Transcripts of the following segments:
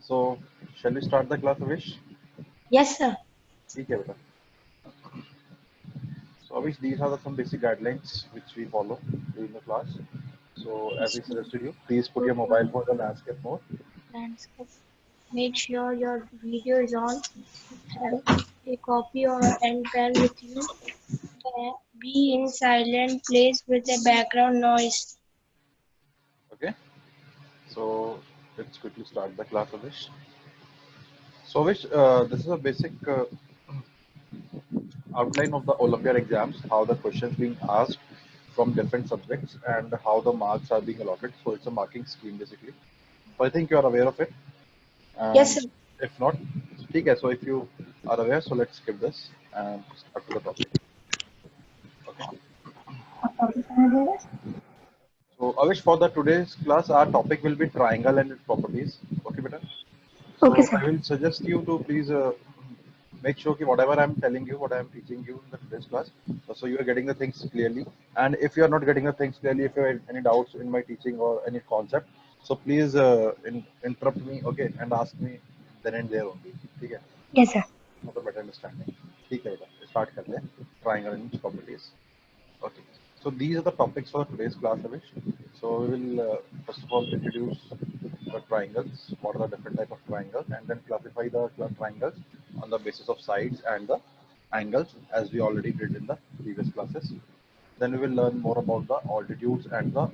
So, shall we start the class, Avish? Yes, sir. ठीक है बेटा. So, Avish, these are some basic guidelines which we follow during the class. So, as we suggested you, please put your mobile phone on landscape mode. Landscape. Make sure your video is on. Have a copy or and pen with you. Be in silent place with a background noise. Okay. So, let's quickly start the class, Avish. So, Avish, this is a basic outline of the Olympiad exams, how the questions being asked from different subjects and how the marks are being allotted. So, it's a marking scheme basically. So, I think you are aware of it. Yes, And sir. if not, ठीक है. So if you are aware, so let's skip this and start to the topic. Okay. So Avish, for the today's class, our topic will be triangle and its properties. Okay, beta. Okay, So sir. I will suggest you to please make sure that whatever I'm telling you, what I'm teaching you in the today's class, so you are getting the things clearly. And if you are not getting the things clearly, if you have any doubts in my teaching or any concept, so please interrupt me, okay, and ask me then and there only. Okay. Yes, sir. For the better understanding. ठीक है बेटा, start करते हैं. Triangle and its properties. Okay. So these are the topics for today's class, Avish. So we will first of all introduce the triangles. What are the different type of triangles, and then classify the triangles on the basis of sides and the angles, as we already did in the previous classes. Then we will learn more about the altitudes and the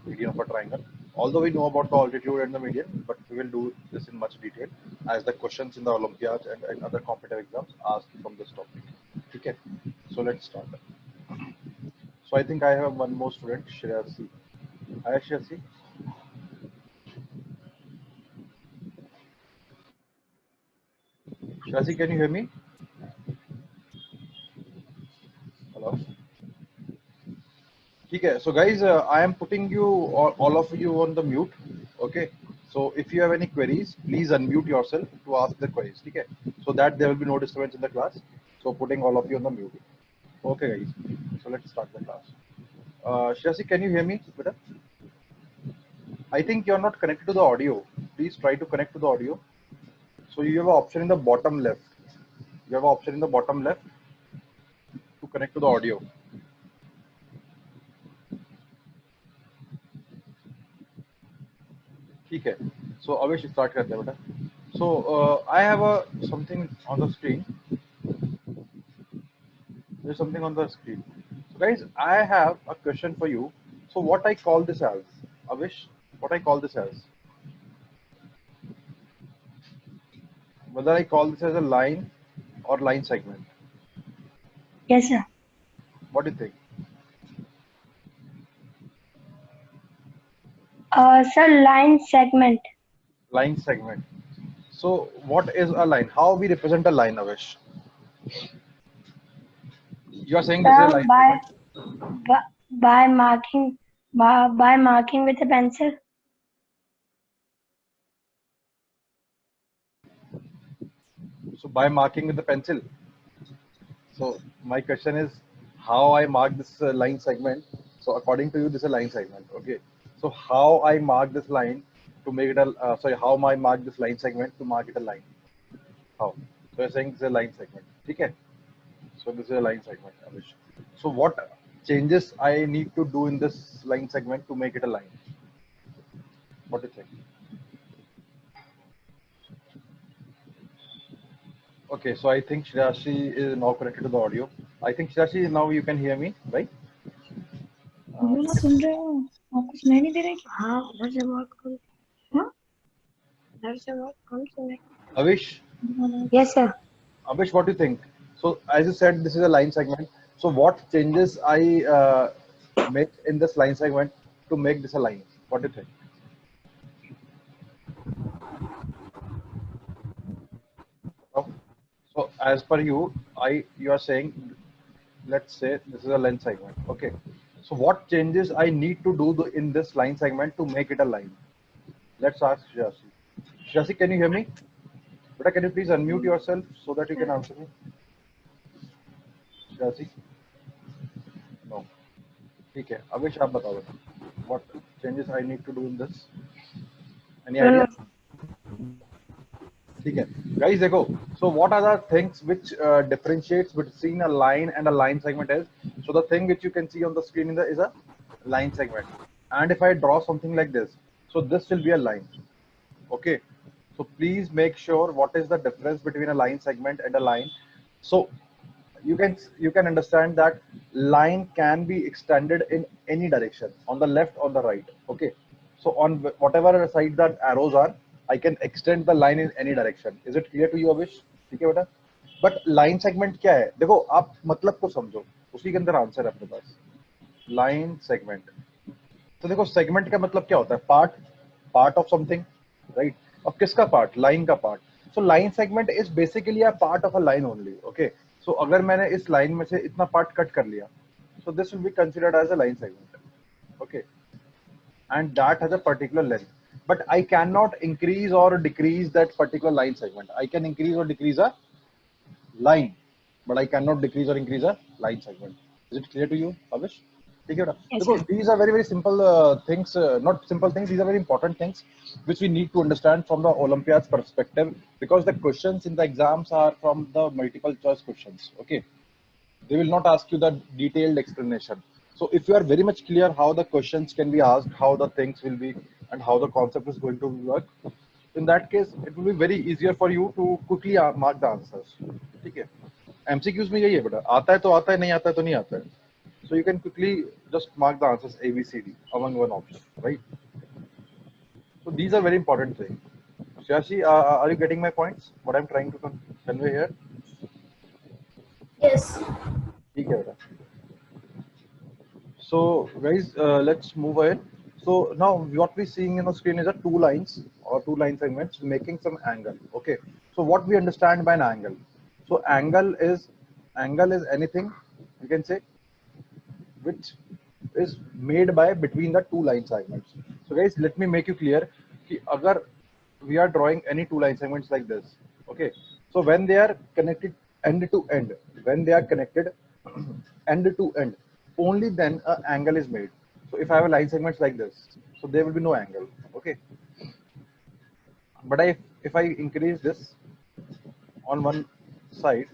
median of a triangle. Although we know about the altitude and the median, but we will do this in much detail as the questions in the Olympiads and other competitive exams asked from this topic. Okay, so let's start. So I think I have one more student, Shreyasi. Hi, Shreyasi. Shreyasi, can you hear me? Hello. Okay, so guys, I am putting you all of you on the mute. Okay, so if you have any queries, please unmute yourself to ask the queries. Okay, so that there will be no disturbance in the class. So putting all of you on the mute. Okay, guys. So let's start the class. Shreyasi, can you hear me? Better? I think you're not connected to the audio. Please try to connect to the audio. So you have an option in the bottom left. You have an option in the bottom left to connect to the audio. ठीक है. So Avish, start करते हैं बेटा. So I have something on the screen. There's something on the screen. So guys, I have a question for you. So what I call this as, Avish, what I call this as, whether I call this as a line or line segment. Yes, sir. What do you think? Sir, line segment. Line segment. So what is a line? How we represent a line, Avish? You are saying this is a Sir, line segment. by marking by marking with a pencil. So by marking with the pencil. So my question is how I mark this line segment. So according to you, this is a line segment. Okay. So how I mark this line to make it a sorry, how I mark this line segment to mark it a line? How? So you're saying this is a line segment. Okay. So this is a line segment, Avish. So what changes I need to do in this line segment to make it a line? What do you think? Okay, so I think Shirashi is now connected to the audio. I think Shirashi, now you can hear me, right? मैं सुन रहे हो आप कुछ नहीं दे रहे हाँ उधर से बात करो हाँ उधर से बात कौन सुने Avish, Yes, sir. Avish, what do you think? So as you said, this is a line segment. So what changes I make in this line segment to make this a line? What do you think? Oh, so as per you, you are saying, let's say this is a line segment. Okay. So what changes I need to do in this line segment to make it a line? Let's ask Shirashi. Shirashi, can you hear me? But can you please unmute yourself so that you can answer me? Shirashi? No. ठीक है. Avish, आप बताओ. What changes I need to do in this? Any No, idea? no. ठीक है guys देखो, so what are the things which differentiates between a line and a line segment is, so the thing which you can see on the screen is a line segment, and if I draw something like this, so this will be a line. Okay, so please make sure what is the difference between a line segment and a line. So you can understand that line can be extended in any direction, on the left or the right. Okay, so on whatever side that arrows are, I can extend the line in any direction. Is it clear to you, Avish? ठीक है बेटा, but line segment क्या है, देखो आप मतलब को समझो, उसी के अंदर आंसर है अपने पास। लाइन सेगमेंट, तो देखो सेगमेंट का मतलब क्या होता है, part, part of something, right. अब किसका पार्ट, लाइन का part. So line segment is basically a part of a line only. Okay, so अगर मैंने इस लाइन में से इतना पार्ट कट कर लिया, so this will be considered as a line segment. Okay, and that has a particular length, but I cannot increase or decrease that particular line segment. I can increase or decrease a line, but I cannot decrease or increase a line segment. Is it clear to you, Avish? ठीक है बेटा, Yes, देखो sir. these are very very simple things, not simple things, these are very important things which we need to understand from the Olympiad's perspective, because the questions in the exams are from the multiple choice questions. Okay, they will not ask you the detailed explanation. So if you are very much clear how the questions can be asked, how the things will be, and how the concept is going to work, in that case it will be very easier for you to quickly mark the answers. ठीक है, MCQs में यही है बेटा, आता है तो आता है, नहीं आता है तो नहीं आता है. So you can quickly just mark the answers A, B, C, D among one option, right? So these are very important things. Shashi, are you getting my points? What I'm trying to convey here? Yes. ठीक है बेटा. So guys, let's move ahead. So now what we're seeing in the screen is a two lines or two line segments making some angle. Okay. So what we understand by an angle? So angle is anything you can say which is made by between the two line segments. So guys, let me make you clear कि अगर we are drawing any two line segments like this. Okay. So when they are connected end to end, when they are connected end to end, only then an angle is made. So if I have a line segments like this, so there will be no angle. Okay, but if I increase this on one side,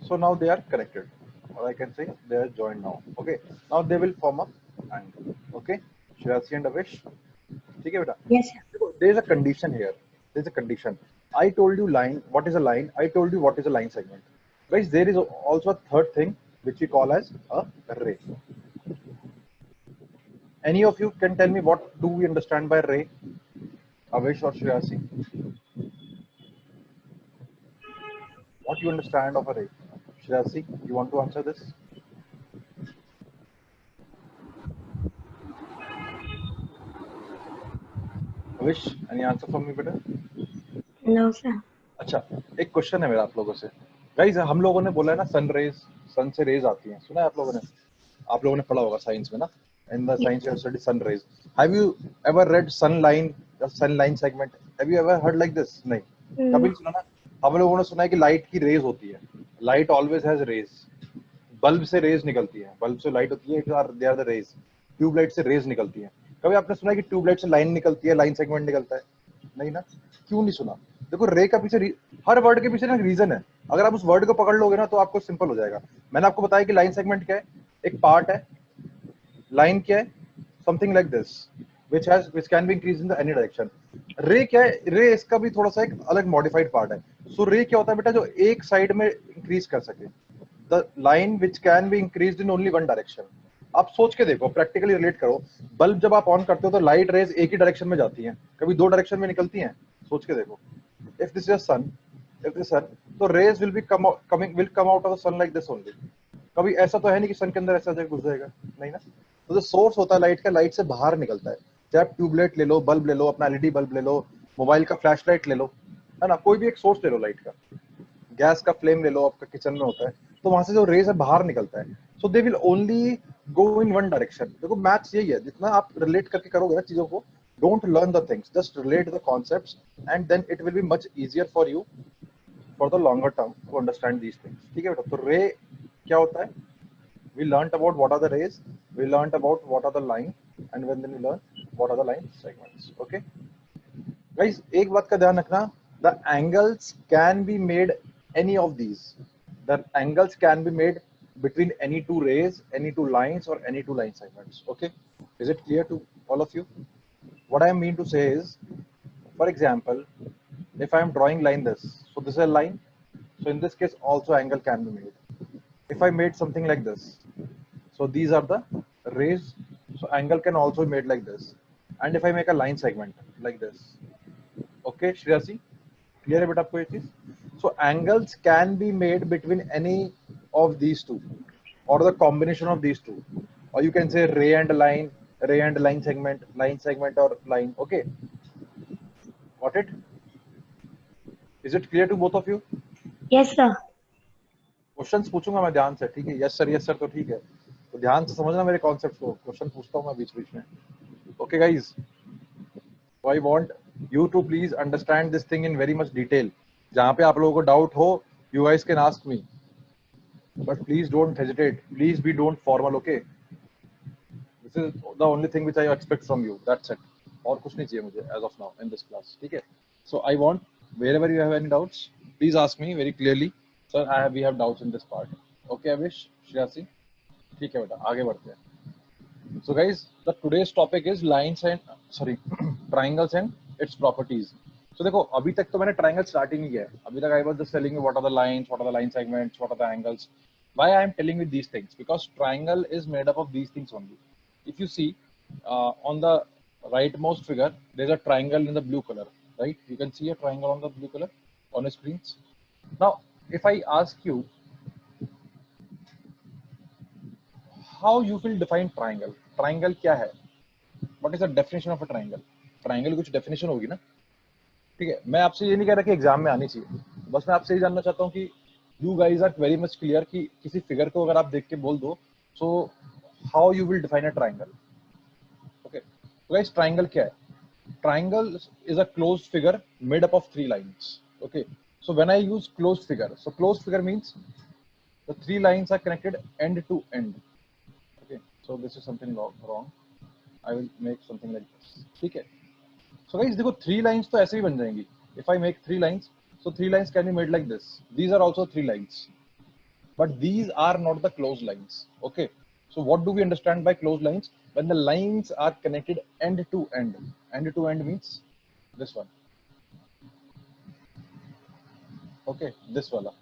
so now they are connected, or I can say they are joined now. Okay, now they will form a angle. Okay, Shirasi and Avish, ठीक है बेटा. Yes, sir. There is a condition here. There is a condition. I told you line. What is a line? I told you what is a line segment. Guys, there is also a third thing which we call as a ray. Any of you can tell me what do we understand by ray? Avish or Shriyasi? What you understand of a ray? Shriyasi, you want to answer this? Avish, any answer from me बेटा? No, sir. अच्छा, एक question है मेरा आप लोगों से. Guys, हम लोगों ने बोला है ना सन रेज, सन से रेज आती हैं. सुना है आप लोगों ने पढ़ा होगा साइंस में ना, in the science you have studied sun rays. Have you ever read sunline segment? Have you ever heard like this? नहीं, कभी नहीं सुना ना. हम लोगों ने सुना है कि लाइट की रेज होती है. Light always has rays. Bulb से रेज निकलती है, बल्ब से लाइट होती है, they are the rays. Tubelight से रेज निकलती है. कभी आपने सुना है कि ट्यूबलाइट से लाइन निकलती है, लाइन सेगमेंट निकलता है? नहीं ना. क्यों नहीं सुना? देखो रे का पीछे हर वर्ड के पीछे ना रीजन है. अगर आप उस वर्ड को पकड़ लोगे ना तो आपको सिंपल हो जाएगा. मैंने आपको बताया कि लाइन सेगमेंट क्या है, एक पार्ट है. लाइन क्या है, something like this which can be increased in the any direction. रे क्या है, रे इसका भी थोड़ा सा एक अलग मॉडिफाइड पार्ट है. सो रे क्या होता है बेटा, जो एक साइड में इंक्रीज कर सके. The line which can be increased in only one direction. आप सोच के देखो, प्रैक्टिकली रिलेट करो. बल्ब जब आप ऑन करते हो तो लाइट रेज एक ही डायरेक्शन में जाती हैं, कभी दो डायरेक्शन में निकलती हैं? सोच के देखो. इफ दिस इज सन, तो rays will come out of the sun like this only. कभी ऐसा तो है नहीं कि सन के अंदर ऐसा घुस जाएगा, नहीं ना. तो जो सोर्स होता है लाइट का, लाइट से बाहर निकलता है. चाहे आप ट्यूबलाइट ले लो, बल्ब ले लो, अपना एलईडी बल्ब ले लो, मोबाइल का फ्लैश लाइट ले लो, है ना, कोई भी एक सोर्स ले लो लाइट का. गैस का फ्लेम ले लो, आपका किचन में होता है, तो वहां से जो रेज है बाहर निकलता है. So they will only go in one direction. देखो मैथ्स यही है, जितना आप रिलेट करके करोगे ना चीजों को, don't learn the things, just relate the concepts, and then it will be much easier for you for the longer term to understand these things. ठीक है बेटा. तो रे क्या होता है? We learnt about what are the rays, we learnt about what are the line, and then we learn what are the line segments. Okay guys, एक बात का ध्यान रखना, the angles can be made any of these. The angles can be made between any two rays, any two lines, or any two line segments. Okay, is it clear to all of you? What I mean to say is, for example, if I am drawing line this, so this is a line. So in this case, also angle can be made. If I made something like this, so these are the rays. So angle can also be made like this. And if I make a line segment like this, okay, Shriyasi, clear है बेटा आपको ये चीज? So angles can be made between any of these two, or the combination of these two, or you can say ray and line segment, or line. Okay, got it? Is it clear to both of you? Yes, sir. Questions पूछूंगा मैं ध्यान से, ठीक है? Yes sir तो ठीक है, तो ध्यान से समझना मेरे कॉन्सेप्ट को, क्वेश्चन पूछता हूँ मैं बीच बीच में. Okay guys, so I want you to please understand this thing in very much detail. जहाँ पे आप लोगों को डाउट हो, you guys can ask me, but please don't hesitate, please be don't formal. Okay, this is the only thing which I expect from you, that's it. और कुछ नहीं चाहिए मुझे as of now in this class, ठीक है? So I want, wherever you have any doubts, please ask me very clearly. Sir, we have doubts in this part. Okay, Avish, Shriyasi, ठीक है बेटा, आगे बढ़ते हैं. So guys, the today's topic is lines and triangles and its properties. So देखो, अभी तक तो मैंने triangle start ही नहीं किया है. अभी तक I was just telling you what are the lines, what are the line segments, what are the angles. Why I am telling you these things? Because triangle is made up of these things only. If you see on the rightmost figure, there's a triangle in the blue color, right? You can see a triangle on the blue color on your screens. Now, if I ask you, how you will define triangle? Triangle क्या है? What is the definition of a triangle? Triangle कुछ definition होगी ना? ठीक है, मैं आपसे ये नहीं कह रहा कि एग्जाम में आनी चाहिए, बस मैं आपसे ये जानना चाहता हूँ कि you guys are very much clear कि किसी फिगर को अगर आप देख के बोल दो, so how you will define a triangle? Okay, so guys, triangle क्या है? Triangle is a closed figure made up of three lines. Okay, so when I use closed figure, so closed figure means the three lines are connected end to end. Okay, so this is something wrong. I will make something like this. ठीक है? So guys, देखो three lines तो ऐसे ही बन जाएंगी. If I make three lines, so three lines can be made like this. These are also three lines, but these are not the closed lines. Okay, so what do we understand by closed lines? When the lines are connected end to end. End to end means this one. Okay, this wala.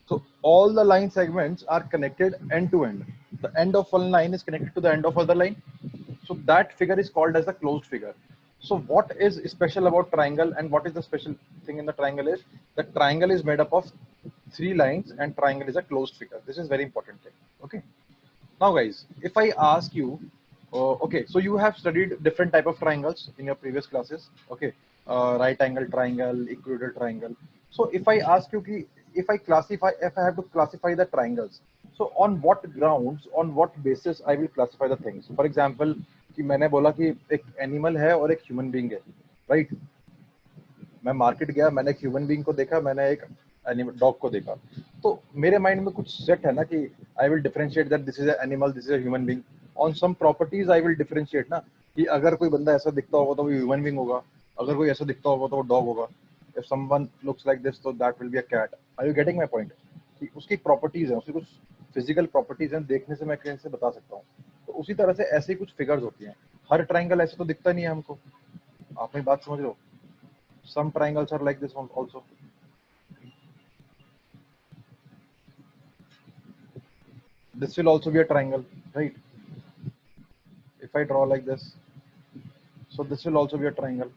So all the line segments are connected end to end. The end of one line is connected to the end of other line. So that figure is called as a closed figure. So what is special about triangle, and what is the special thing in the triangle is the triangle is made up of three lines and triangle is a closed figure. This is very important thing. Okay. Now guys, if I ask you, okay, so you have studied different type of triangles in your previous classes. Okay, right angle triangle, equilateral triangle. So if I ask you ki, if I have to classify the triangles, so on what grounds, on what basis I will classify the things? For example, कि मैंने बोला कि एक animal है और एक human being है, right? मैं मार्केट गया, मैंने एक ह्यूमन बीइंग को देखा, मैंने एक एनिमल डॉग को देखा, तो मेरे माइंड में कुछ सेट है ना कि I will differentiate that this is a animal, this is a human being. On some properties I will differentiate ना, कि अगर कोई बंदा ऐसा दिखता होगा तो वो ह्यूमन बीइंग होगा, अगर कोई ऐसा दिखता होगा तो वो डॉग होगा. If someone looks like this तो that will be a cat. Are you getting my point? कि उसकी प्रॉपर्टीज है, उसकी कुछ फिजिकल प्रॉपर्टीज हैं, देखने से मैं कैसे बता सकता हूँ. तो उसी तरह से ऐसी कुछ फिगर्स होती हैं. हर ट्राइंगल ऐसे तो दिखता नहीं है हमको. आप मेरी बात समझ रहे हो? Some triangles are like this one also. This will also be a triangle, right? If I draw like this, so this will also be a triangle.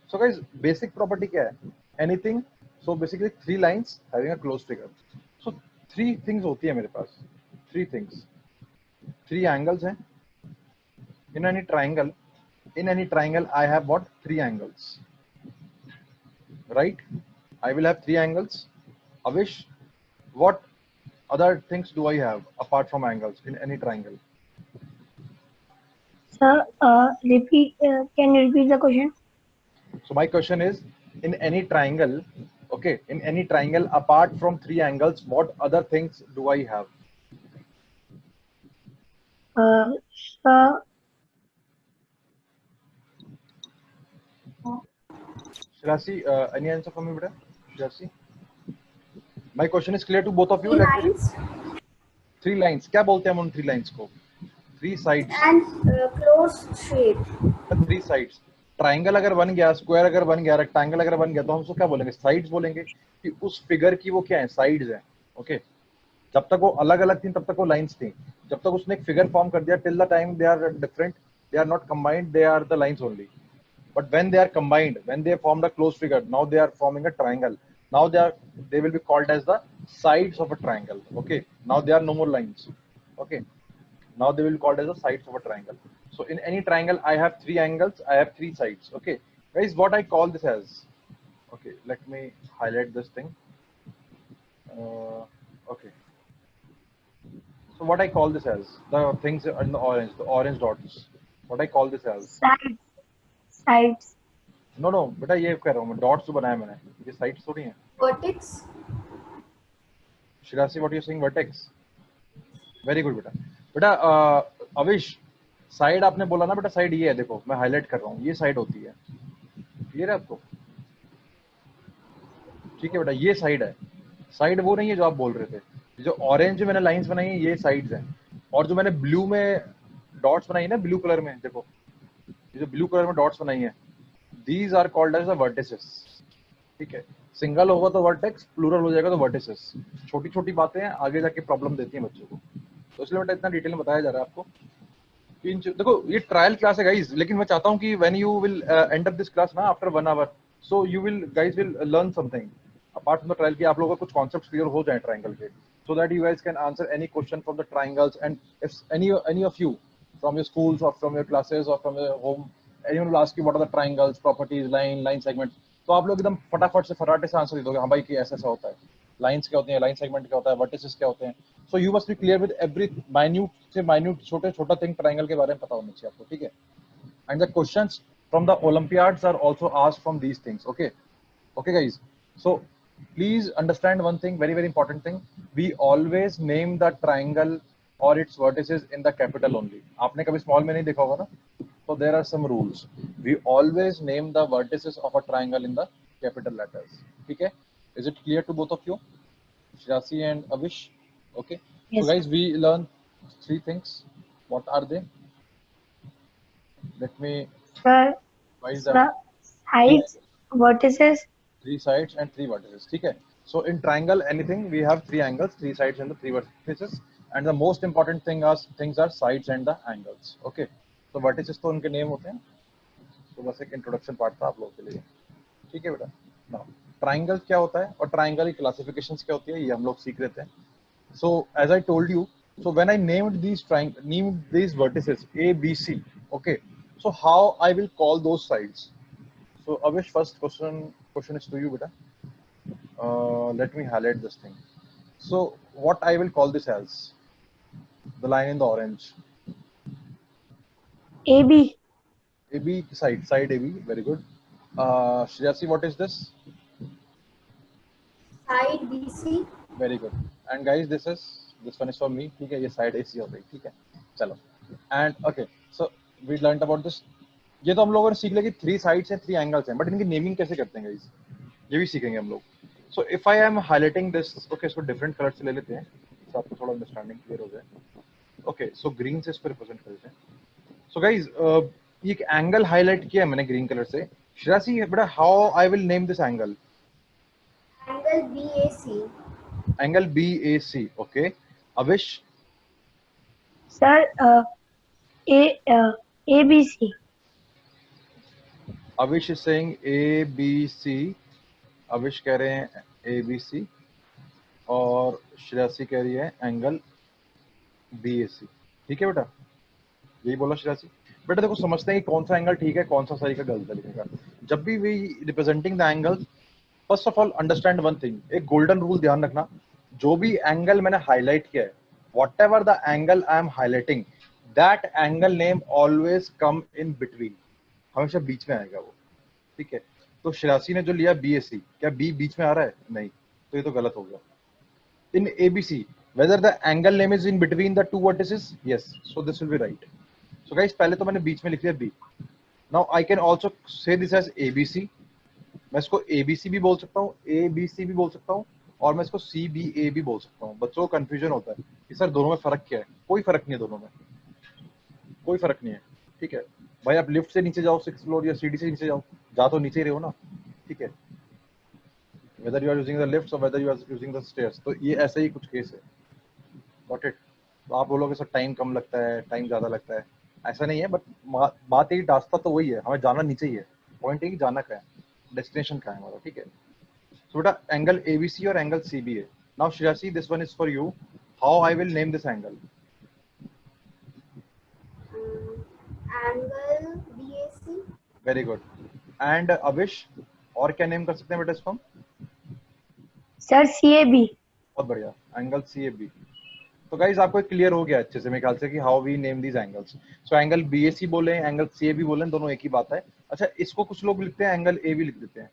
So guys, basic property क्या है? Anything. So basically three lines having a closed figure. So three things होती है मेरे पास. Three things. Three angles हैं. In any triangle, I have what? Three angles. Right? I will have three angles. Avish, what other things do I have apart from angles in any triangle? Sir, repeat. Can you repeat the question? So my question is, in any triangle, okay, in any triangle apart from three angles, what other things do I have? Sir, Shirasi, any answer from me, beta? Shirasi, my question is clear to both of you. Three Let me lines three lines. क्या बोलते हैं हम उन three lines को? Three sides. and closed shape. Three sides. Triangle अगर बन गया, square अगर बन गया, रेक्टेंगल अगर बन गया, तो हम उसको क्या बोलेंगे? साइड्स बोलेंगे कि उस फिगर की वो क्या है? साइड्स हैं. ओके. जब तक वो अलग अलग थी तब तक वो लाइंस थी. जब तक उसने एक फिगर फॉर्म कर दिया, till the time they are different, they are not combined, they are the lines only. But when they are combined, when they formed a closed figure, now they are forming a triangle. Now they will be called as the sides of a triangle. Okay. Now they are no more lines. Okay. Now they will be called as the sides of a triangle. So in any triangle, I have three angles, I have three sides. Okay. Guys, what I call this as? Okay. Let me highlight this thing. Okay. So what I call this as? The things in the orange dots. What I call this as? Sides. Sides. No no बेटा, ये कह रहा हूँ मैं, dots जो बनाया मैंने, ये साइड्स थोड़ी हैं. Vertex. Shirasi, what you saying? Vertex. Very good बेटा. बेटा अविश, साइड आपने बोला ना बेटा, साइड ये है, देखो मैं हाईलाइट कर रहा हूँ, ये साइड होती है. क्लियर है आपको? ठीक है बेटा, ये साइड है. साइड वो नहीं है जो आप बोल रहे थे. जो ऑरेंज जो मैंने लाइंस बनाई है, ये साइड्स हैं. और जो मैंने ब्लू में डॉट्स बनाई है ना, ब्लू कलर में, देखो ये जो ब्लू कलर में डॉट्स बनाई है, these are called as the vertices. ठीक है. सिंगल होगा तो वर्टेक्स, प्लूरल हो जाएगा तो वर्टिसेस. छोटी छोटी बातें हैं, आगे जाके प्रॉब्लम देती हैं बच्चों को, तो इसलिए बेटा इतना डिटेल में बताया जा रहा है आपको. देखो ये ट्रायल क्लास है गाइस, लेकिन मैं चाहता हूँ कि when you will enter this class ना after 1 hour, so you will guys will learn something apart from the trial, कि आप लोगों को कुछ कॉन्सेप्ट्स क्लियर हो जाए ट्रायंगल के, so that you guys can answer any question from the triangles. And if any of you from your schools or from your classes or from your home, anyone will ask you what are the triangles, properties, line segment, तो आप लोग एकदम फटाफट से फटाटे से answer दे दोगे, हाँ भाई कि ऐसा ऐसा होता है, लाइंस क्या होती हैं, लाइन सेगमेंट क्या होता है, वर्टिसेस क्या होते हैं. So you must be clear with every minute से माइन्यूट छोटे छोटा थिंग ट्रायंगल के बारे में पता होना चाहिए आपको. ठीक है. And the questions from the Olympiads are also asked from these things. Okay. Okay guys, so please understand one thing, very important thing. We always name the triangle or its vertices in the capital only. आपने कभी small में नहीं देखा होगा ना? So there are some rules. We always name the vertices of a triangle in the capital letters. ठीक है? Is it clear to both of you? Shirasi and Avish? Okay. Yes. So guys, we learn three things. What are they? Let me Sir, write sir, them. sides, vertices. Three sides and three vertices. ठीक है. So in triangle anything we have three angles, three sides and the three vertices, and the most important things are sides and the angles. Okay. So vertices तो उनके name होते हैं. तो बस एक introduction part था आप लोगों के लिए. ठीक है बेटा. Now triangle क्या होता है और triangle की क्लासिफिकेशंस क्या होती है, ये हम लोग सीख रहे थे. So as I told you, so when I named these vertices A, B, C, okay, so how I will call those sides? So Avish, first question is to you, beta. Let me highlight this thing. So what I will call this as? The line in the orange. AB. AB side AB. Very good. Shriyasi, what is this? Side BC. Very good. And guys, this one is for me. ठीक है, ये side AC हो गई. ठीक है. चलो. And okay, so we learned about this. ये तो हम लोगों ने सीख लिया कि थ्री साइड्स हैं, थ्री एंगल्स हैं, बट इनकी नेमिंग कैसे करते हैं गाइस, ये भी सीखेंगे हम लोग. So if I am highlighting this, okay, इसको डिफरेंट कलर से ले लेते हैं तो आपको थोड़ा अंडरस्टैंडिंग क्लियर हो जाए. ओके, सो ग्रीन से इसको रिप्रेजेंट कर देते हैं. सो गाइस, ये एक एंगल हाईलाइट किया है मैंने ग्रीन कलर से. शिरासी बेटा, how I will name this angle? Angle BAC. Angle BAC. Okay. Avish? Sir, ABC. Avish is saying ABC. Avish कह रहे हैं ABC और श्रेयसी कह रही है एंगल BAC. ठीक है बेटा, यही बोला श्रेयसी. बेटा देखो, समझते हैं कि कौन सा एंगल ठीक है, कौन सा सही का गलत है लिखने का. जब भी we representing the angles, first of all understand one thing, एक गोल्डन रूल ध्यान रखना. जो भी एंगल मैंने हाईलाइट किया है, whatever the angle I am highlighting, that angle name always come in between. हमेशा बीच में आएगा वो. ठीक है. तो श्रेयसी ने जो लिया BAC, क्या B बीच में आ रहा है? नहीं, तो ये तो गलत हो गया. इन ABC, whether the angle name is in between the two vertices, yes, so this will be right. So guys, पहले तो मैंने बीच में लिख लिया B. Now I can also say this as ABC. मैं इसको ABC भी बोल सकता हूँ, ABC भी बोल सकता हूँ, और मैं इसको CBA भी बोल सकता हूँ। बच्चों को कंफ्यूजन होता है कि सर दोनों में फर्क क्या है। कोई फर्क नहीं है, दोनों में कोई फर्क नहीं है, ठीक है भाई। आप लिफ्ट से नीचे जाओ 6th फ्लोर या सीढ़ी से नीचे जाओ, जा तो नीचे ही रहे हो ना, ठीक है। Whether you are using the lift or whether you are using the stairs, तो ये ऐसे ही कुछ केस है। Got it. तो आप बोलोगे सर टाइम कम लगता है, टाइम ज्यादा लगता है, ऐसा नहीं है, बट बात यही, रास्ता तो वही है, हमें जाना नीचे ही है। पॉइंट है कि जाना क्या है, डेस्टिनेशन क्या है हमारा, ठीक है। So बेटा एंगल ABC और angle CBA. Now Shirasi, this one is for you. How I will name this angle? Angle BAC. Very good. And Avish, और क्या नेम कर सकते हैं बेटा इसको हम? Sir CAB। बहुत बढ़िया, एंगल CAB। तो गाइज आपको क्लियर हो गया अच्छे से मेरे ख्याल से कि how we name these angles. So angle BAC बोले, एंगल CAB बोले, दोनों एक ही बात है। अच्छा, इसको कुछ लोग लिखते हैं एंगल AB लिख देते हैं,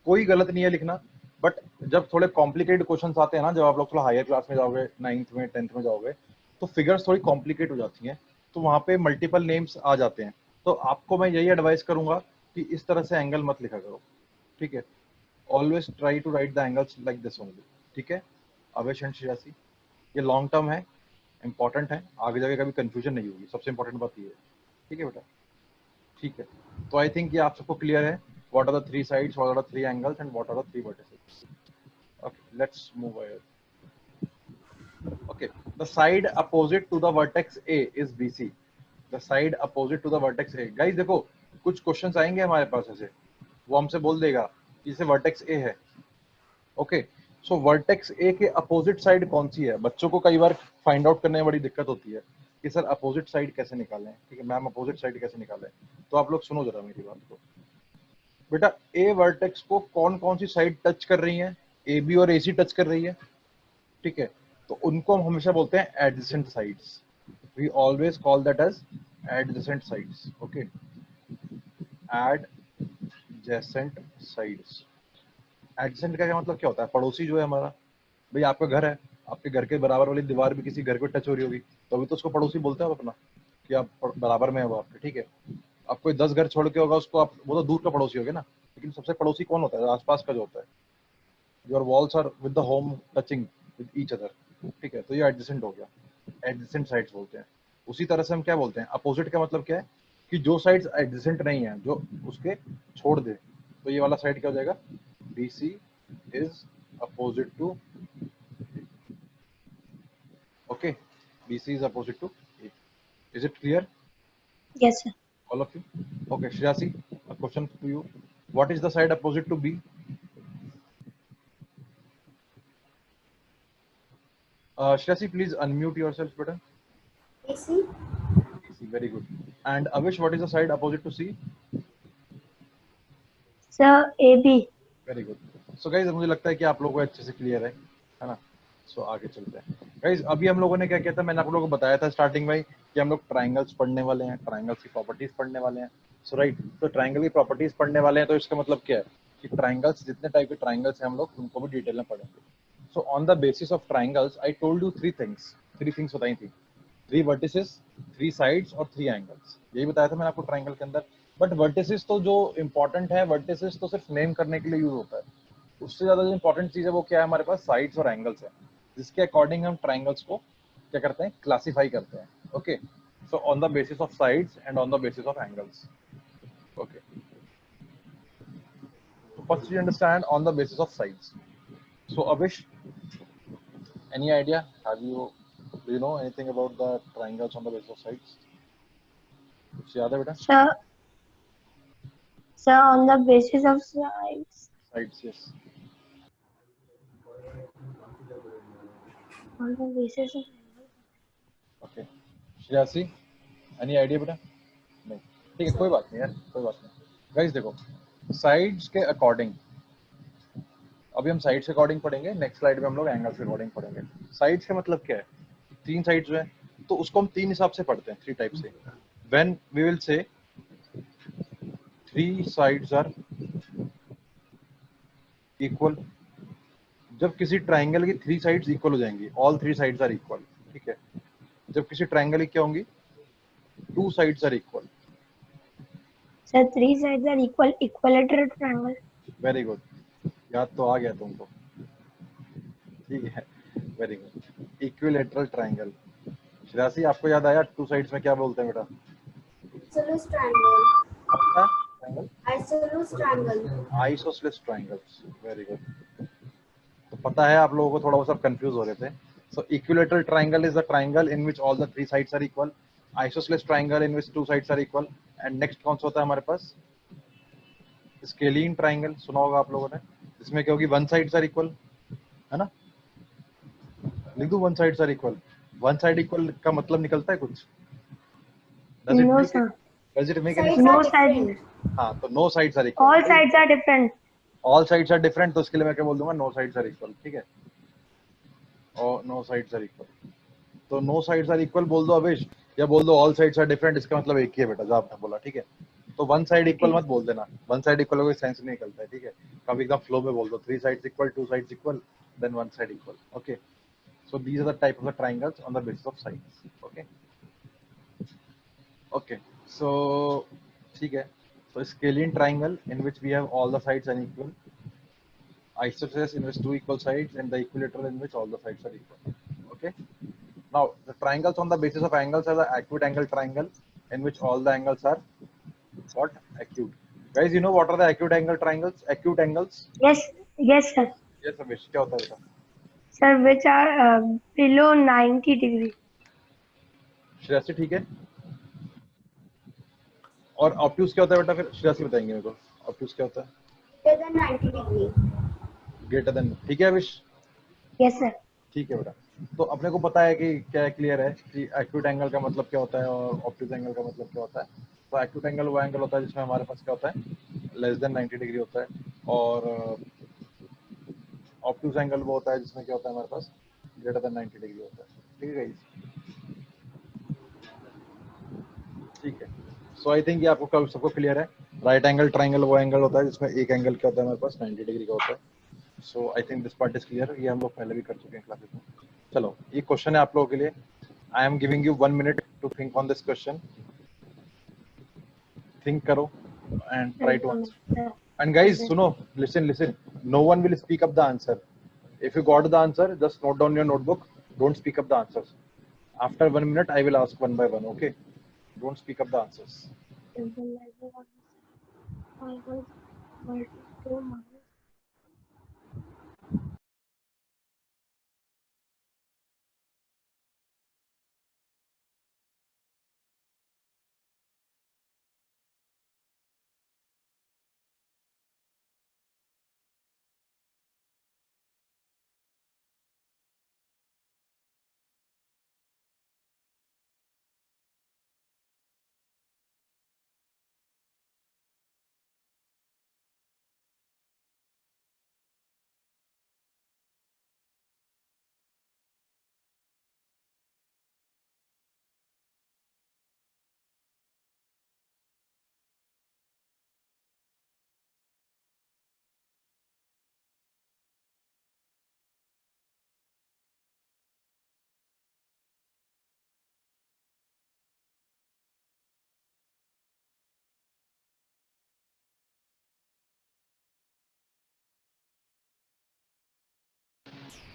कोई गलत नहीं है लिखना, बट जब थोड़े कॉम्प्लिकेटेड क्वेश्चंस आते हैं ना, जब आप लोग थोड़ा हायर क्लास में जाओगे, 9th में 10th में जाओगे, तो फिगर्स थोड़ी कॉम्प्लिकेट हो जाती हैं, तो वहां पे मल्टीपल नेम्स आ जाते हैं। तो आपको मैं यही एडवाइस करूंगा कि इस तरह से एंगल मत लिखा करो, ठीक है। Always try to write the angles like this only, ठीक है। अवेश एंड श्रेयासी, ये लॉन्ग टर्म है, इंपॉर्टेंट है, आगे जाके कभी कंफ्यूजन नहीं होगी, सबसे इंपॉर्टेंट बात ये है, ठीक है बेटा, ठीक है। तो आई थिंक ये आप सबको क्लियर है, what are the three sides, what are the three angles, and what are the three vertices. Okay, let's move ahead. Okay, the side opposite to the vertex A is BC. The side opposite to the vertex A. Guys देखो, कुछ questions आएंगे हमारे पास ऐसे, वो हमसे बोल देगा कि जैसे वर्टेक्स A है, ओके, सो वर्टेक्स A के अपोजिट साइड कौन सी है। बच्चों को कई बार फाइंड आउट करने में बड़ी दिक्कत होती है कि सर अपोजिट साइड कैसे निकालें, ठीक है मैम, अपोजिट साइड कैसे निकालें। तो आप लोग सुनो जरा मेरी बात को बेटा। ए वर्टेक्स को कौन कौन सी साइड टच कर रही है, AB और AC टच कर रही है, ठीक है। तो उनको हम हमेशा बोलते हैं adjacent sides. We always call that as adjacent sides, okay, adjacent sides. Adjacent का क्या मतलब क्या होता है? पड़ोसी जो है हमारा, भाई आपका घर है, आपके घर के बराबर वाली दीवार भी किसी घर को टच हो रही होगी, तो अभी तो उसको पड़ोसी बोलते हैं आप अपना, कि आप बराबर में है वो आपके, ठीक है। आप कोई 10 घर छोड़ के होगा उसको, आप वो तो दूर का पड़ोसी हो गया ना, लेकिन सबसे पड़ोसी कौन होता है? आसपास का जो होता है। Your walls are with the home touching with each other, ठीक है। तो ये एडजेसेंट हो गया, एडजेसेंट साइड्स बोलते हैं। उसी तरह से हम क्या बोलते हैं, अपोजिट का मतलब क्या है कि जो साइड्स एडजेसेंट नहीं है, जो उसके छोड़ दे, तो ये वाला साइड क्या हो जाएगा, BC is opposite to, okay, BC is opposite to A. Is it clear, Yes, sir. all of you? Okay, Shriyasi, a question to you. What is the side opposite to B? Shriyasi, please unmute yourself, better. AC. C, very good. And Avish, what is the side opposite to C? Sir, AB। Very good. So guys, मुझे लगता है कि आप लोगों को अच्छे से clear है ना। सो आगे चलते हैं गाइज। अभी हम लोगों ने क्या किया था, मैंने आप लोगों को बताया था स्टार्टिंग में कि हम लोग ट्राइंगल्स पढ़ने वाले हैं, ट्राइंगल्स की प्रॉपर्टीज पढ़ने वाले हैं। सो राइट, तो ट्राइंगल की प्रॉपर्टीज पढ़ने वाले हैं, तो इसका मतलब क्या है कि ट्राइंगल्स, जितने टाइप के ट्राइंगल्स हैं हम लोग उनको भी डिटेल में पढ़ेंगे। So on the basis of triangles I told you three things बताई थी, 3 वर्टिसेस, 3 साइड्स और 3 एंगल्स, यही बताया था मैंने आपको ट्राइंगल के अंदर। बट वर्टिसेस तो जो इंपॉर्टेंट है, वर्टिसेस तो सिर्फ नेम करने के लिए यूज होता है, उससे ज्यादा जो इंपॉर्टेंट चीज है वो क्या है, हमारे पास साइड्स और एंगल्स है, जिसके अकॉर्डिंग हम ट्राइंगल्स को क्या करते हैं, क्लासीफाई करते हैं। Okay, so on the basis of sides and on the basis of angles. Okay, so first you understand on the basis of sides. So Avish, any idea, do you know anything about the triangles on the basis of sides? कुछ याद है बेटा? Sir, on the basis of sides. Sides, yes. On the basis of Okay, Shreyasi, any idea बेटा? नहीं, ठीक है, कोई बात नहीं यार, कोई बात नहीं। गाइस देखो, साइड्स के अकॉर्डिंग, अभी हम साइड्स के अकॉर्डिंग पढ़ेंगे, नेक्स्ट स्लाइड में हम लोग एंगल्स के अकॉर्डिंग पढ़ेंगे। साइड्स का मतलब क्या है, 3 साइड्स जो है, तो उसको हम 3 हिसाब से पढ़ते हैं, 3 टाइप से। When we will say 3 sides are equal, जब किसी ट्राइंगल की 3 साइड्स इक्वल हो जाएंगी, ऑल 3 साइड्स आर इक्वल, ठीक है। जब किसी ट्राइंगल की क्या होंगी, 2 sides are equal. Sir, three sides are equal. Equilateral triangle. Very good, याद तो आ गया तुमको, ठीक है, very good. Equilateral triangle, Shreyasi आपको याद आया टू साइड्स में क्या बोलते हैं बेटा? Isosceles triangle. कौन सा triangle? Isosceles triangle. Isosceles triangles, very good. तो पता है आप लोगों को, थोड़ा वो सब कंफ्यूज हो रहे थे। So equilateral triangle is the triangle in which all the three sides are equal, isosceles triangle in which two sides are equal, and next कौन सा होता है हमारे पास? स्केलिन ट्राइंगल, सुना होगा आप लोगों ने, जिसमें क्या होगी, वन साइड्स आर इक्वल, है ना? लिख दूं one sides are equal? One side equal का मतलब निकलता है कुछ? Does it No, make sir. Does it make any Sides sense? No are side. different. हाँ, तो no sides are equal, All sides are different. All sides are different, तो उसके लिए मैं क्या बोल दूंगा, नो साइड्स आर इक्वल, ठीक है, और नो साइड्स आर इक्वल। तो नो साइड्स आर इक्वल बोल दो अवेश, या बोल दो ऑल साइड्स आर डिफरेंट, इसका मतलब एक ही है बेटा, जो आपने बोला, ठीक है। तो वन साइड इक्वल मत बोल देना, वन साइड इक्वल का कोई सेंस नहीं निकलता है, ठीक है। कभी एकदम फ्लो में बोल दो, three sides equal, two sides equal, then one side equal, okay. So these are the type of the triangles on the basis of sides, okay okay. सो ठीक है, so scalene triangle in which we have all the sides unequal, isosceles in which two equal sides, and the equilateral in which all the sides are equal, okay. Now the triangles on the basis of angles are the acute angle triangle in which all the angles are what? Acute. Guys, you know what are the acute angle triangles? Acute angles? Yes, yes, sir. Yes, Amish, क्या होता है बेटा? Sir, which are below 90 degree. Shreyasi ठीक है, और obtuse क्या होता है बेटा? फिर श्रेयसी बताएंगे मेरे को, ऑब्ट्यूज क्या होता है? Greater than 90 degree. Greater than, ठीक है अमिश, Yes, sir. ठीक है बेटा। तो अपने को पता है कि क्या क्लियर है कि एक्यूट एंगल का मतलब क्या होता है और ऑब्ट्यूज एंगल का मतलब क्या होता है। तो एक्यूट एंगल वो एंगल होता है जिसमें हमारे पास क्या होता है, लेस देन 90 डिग्री होता है, और ऑब्ट्यूज एंगल वो होता है जिसमें क्या होता है हमारे पास, ग्रेटर देन 90 डिग्री होता है, ठीक है गाइस, ठीक है। सो आई थिंक ये आपको कब सबको क्लियर है। राइट एंगल ट्राइंगल वो एंगल होता है जिसमें एक एंगल क्या होता है हमारे पास, 90 डिग्री का होता है। So I think this part is clear, ये हम लोग पहले भी कर चुके हैं क्लासेस में। चलो ये क्वेश्चन है आप लोगों के लिए, I am giving you 1 minute to think on this question, think करो and try to answer. And guys सुनो, listen listen, no one will speak up the answer, if you got the answer just note down your notebook, don't speak up the answers. After 1 minute I will ask one by one, okay? Don't speak up the answers.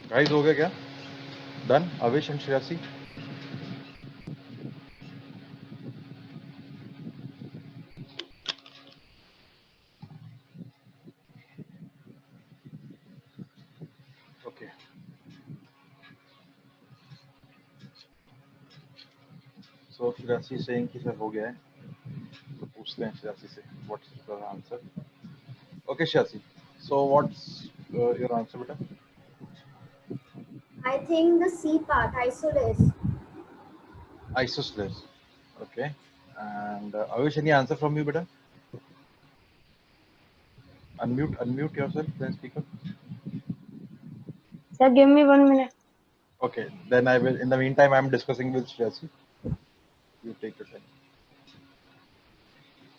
Guys हो गया क्या? Done? Avish and Shriyasi? Okay. So Shriyasi is saying कि sir हो गया है, तो पूछते हैं Shriyasi से what's the answer. Okay Shriyasi, so what's your answer बेटा? I think the C part, isosceles. Isosceles. Okay. And Avish, any answer from you beta? Unmute yourself, then speak up. Sir, give me 1 minute. Okay, then I will, in the meantime I am discussing with Shriyasi. You take your time.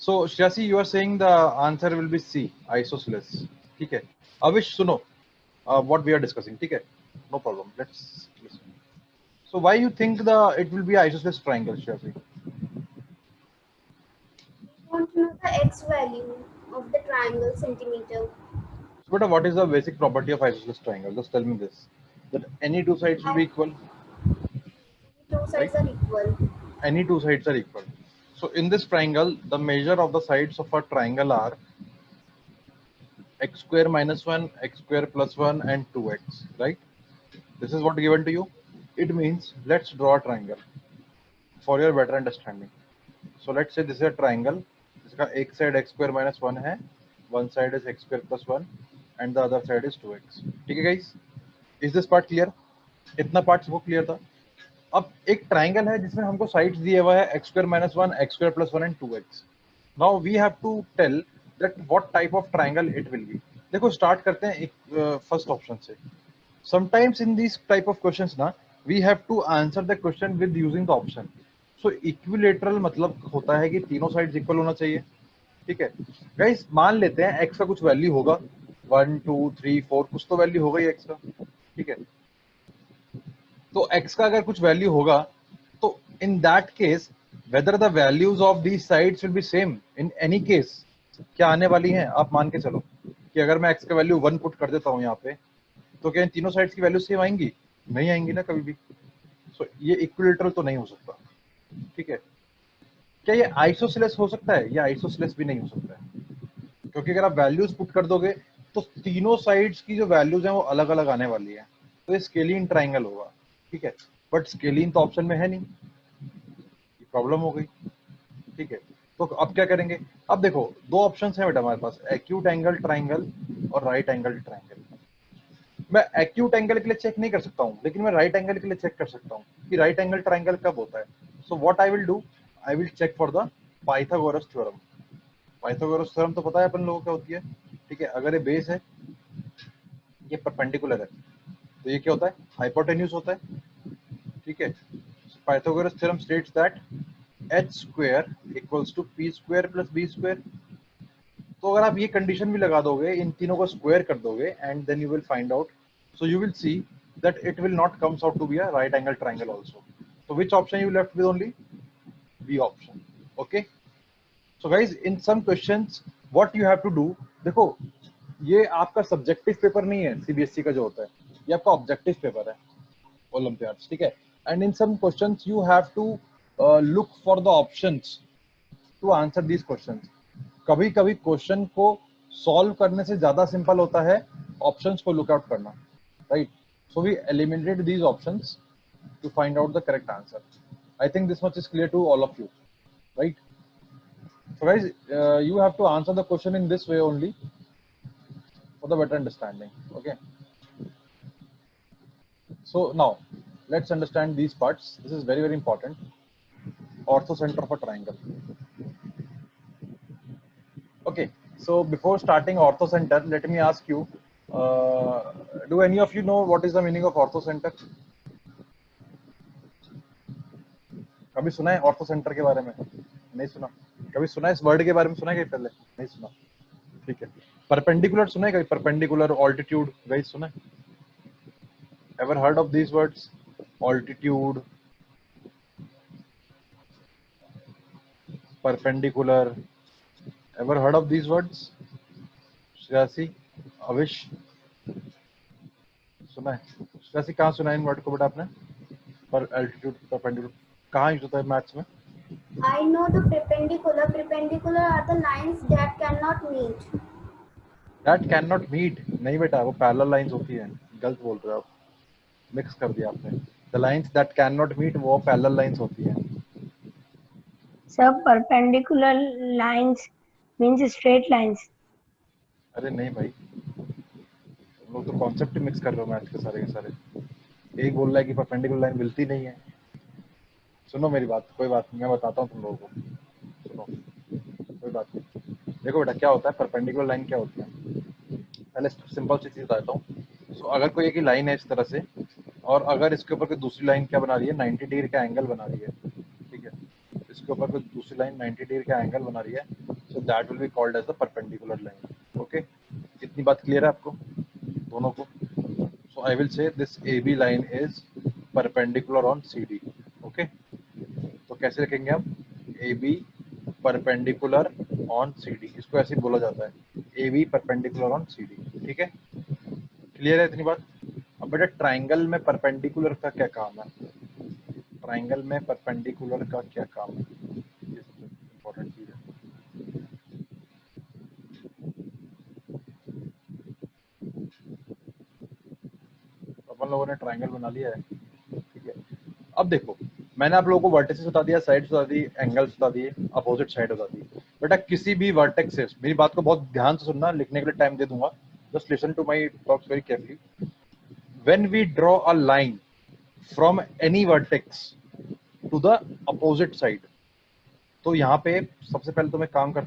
So Shriyasi, you are saying the answer will be C, isosceles. ठीक है. Avish, सुनो, what we are discussing, ठीक है? No problem. Let's listen. So why you think it will be isosceles triangle, Shriyasi? want to know the x value of the triangle centimeter. So beta, what is the basic property of isosceles triangle? Just tell me this, that any two sides will be equal, Two right? sides are equal. Any two sides are equal. So in this triangle, the measure of the sides of a triangle are x square minus 1, x square plus 1 and 2x, right? This is what given to you. It means let's draw a triangle for your better understanding. So let's say this is a triangle. इसका एक side x square minus 1 है, one side is x square plus 1 and the other side is 2x. ठीक है guys? Is this part clear? इतना part सबको clear था? अब एक ट्राइंगल है जिसमें हमको साइड्स दिए हुआ है x square minus 1, x square plus 1 and 2x. Now we have to tell that what type of triangle it will be. देखो स्टार्ट करते हैं एक फर्स्ट ऑप्शन से. Sometimes in these type of questions ना we have to answer the question with using the option. So equilateral मतलब होता है कि तीनों साइड्स इक्वल होना चाहिए. ठीक है गाइस, मान लेते हैं x का कुछ वैल्यू होगा 1 2 3 4, कुछ तो वैल्यू होगा ही x का. ठीक है, तो x का अगर कुछ वैल्यू होगा तो in that case whether the values of these sides will be same in any case, क्या आने वाली हैं आप मान के चलो कि अगर मैं x का वैल्यू 1 पुट कर देता हूं यहाँ पे, तो क्या इन तीनों साइड्स की वैल्यू सेम आएंगी? नहीं आएंगी ना कभी भी. सो ये इक्विलेटरल तो नहीं हो सकता. ठीक है, क्या ये आइसोसेलेस हो सकता है? या आइसोसेलेस भी नहीं हो सकता है, क्योंकि अगर आप वैल्यूज पुट कर दोगे तो तीनों साइड्स की जो वैल्यूज हैं वो अलग अलग आने वाली है. तो ये स्केलीन ट्राइंगल होगा. ठीक है, बट स्केलीन तो ऑप्शन में है नहीं, प्रॉब्लम हो गई. ठीक है, तो अब क्या करेंगे? अब देखो दो ऑप्शंस हैं बेटा हमारे पास, एक्यूट एंगल ट्राइंगल और राइट एंगल ट्राइंगल. मैं एक्यूट एंगल के लिए चेक नहीं कर सकता हूँ, लेकिन मैं राइट एंगल के लिए चेक कर सकता हूँ कि राइट एंगल ट्राइंगल कब होता है. So what I will do, I will check for the Pythagoras theorem. Pythagoras theorem तो पता है अपन लोगों को क्या होती है. ठीक है, अगर ये बेस है, ये परपेंडिकुलर है, तो ये क्या होता है? हाइपोटेन्यूज होता है. ठीक है, Pythagoras theorem states that h square equals to p square plus b square. तो अगर आप ये कंडीशन भी लगा दोगे, इन तीनों को स्क्वायर कर दोगे, and then you will find out, so you will see that it will not comes out to be a right angle triangle also. So which option you left with? Only B option. Okay, so guys, in some questions what you have to do, देखो ये आपका subjective paper नहीं है CBSE का जो होता है, ये आपका ऑब्जेक्टिव पेपर है ओलंपियाड्स. ठीक है, and in some questions you have to look for the options to answer these questions. कभी कभी क्वेश्चन को सॉल्व करने से ज्यादा सिंपल होता है ऑप्शंस को लुक आउट करना, right? So we eliminated these options to find out the correct answer. I think this much is clear to all of you, right? So guys, you have to answer the question in this way only for the better understanding. Okay, so now let's understand these parts. This is very very important. Orthocenter of a triangle. Okay, so before starting orthocenter, let me ask you, do any of you know what is the meaning of orthocenter? कभी सुना है ऑर्थोसेंटर के बारे में? नहीं सुना. कभी सुना है इस वर्ड के बारे में? सुना है कहीं पहले? नहीं सुना. ठीक है, परपेंडिकुलर सुना है कभी? परपेंडिकुलर, ऑल्टीट्यूड, गई सुना है? Ever heard of these words? Altitude, perpendicular, ever heard of these words? Shreyasi, Avish, सुना है? श्रेयासी कहाँ सुना है इन वर्ड को बेटा आपने? पर अल्टीट्यूड, परपेंडिकुलर कहाँ यूज होता है मैथ्स में? I know the perpendicular. Perpendicular are the lines that cannot meet. That cannot meet नहीं बेटा, वो पैरेलल लाइंस होती हैं. गलत बोल रहे हो आप, मिक्स कर दिया आपने. The lines that cannot meet वो पैरेलल लाइंस होती हैं. Sir, perpendicular lines means straight lines. अरे नहीं भाई, तुम लोग तो कॉन्सेप्ट मिक्स कर रहे हो मैथ्स के सारे के सारे. एक बोल रहा है कि परपेंडिकुलर लाइन मिलती नहीं है. सुनो मेरी बात, कोई बात नहीं, मैं बताता हूँ तुम लोगों को. सुनो, कोई बात नहीं. देखो बेटा क्या होता है, परपेंडिकुलर लाइन क्या होती है, पहले सिंपल सी चीज बताता हूँ. सो अगर कोई एक लाइन है इस तरह से, और अगर इसके ऊपर कोई दूसरी लाइन क्या बना रही है, 90 डिग्री का एंगल बना रही है. ठीक है, इसके ऊपर कोई दूसरी लाइन 90 डिग्री का एंगल बना रही है, so that will be called as the perpendicular line. Okay, इतनी बात क्लियर है आपको दोनों को? So I will say this AB line is perpendicular on CD. Okay, तो कैसे लिखेंगे हम? AB perpendicular on C D, इसको ऐसे ही बोला जाता है, A B perpendicular on C D. ठीक है, क्लियर है इतनी बात? अब बेटा ट्राइंगल में परपेंडिकुलर का क्या काम है, ट्राइंगल में परपेंडिकुलर का क्या काम है, ये सबसे इम्पोर्टेंट चीज है। अपन लोगों ने ट्राइंगल बना लिया है, ठीक है। अब देखो, मैंने आप लोगों को वर्टिसेस बता दिया, साइड्स बता दी, एंगल्स बता दिए, अपोजिट साइड बता दी। बेटा किसी भी वर्टेक्स से, मेरी बात को बहुत ध्यान से सुनना, लिखने के लिए टाइम दे दूंगा, just listen to my talks very carefully. When we draw a line from any vertex to the opposite side, तो यहाँ पे सबसे पहले तो मैं काम करता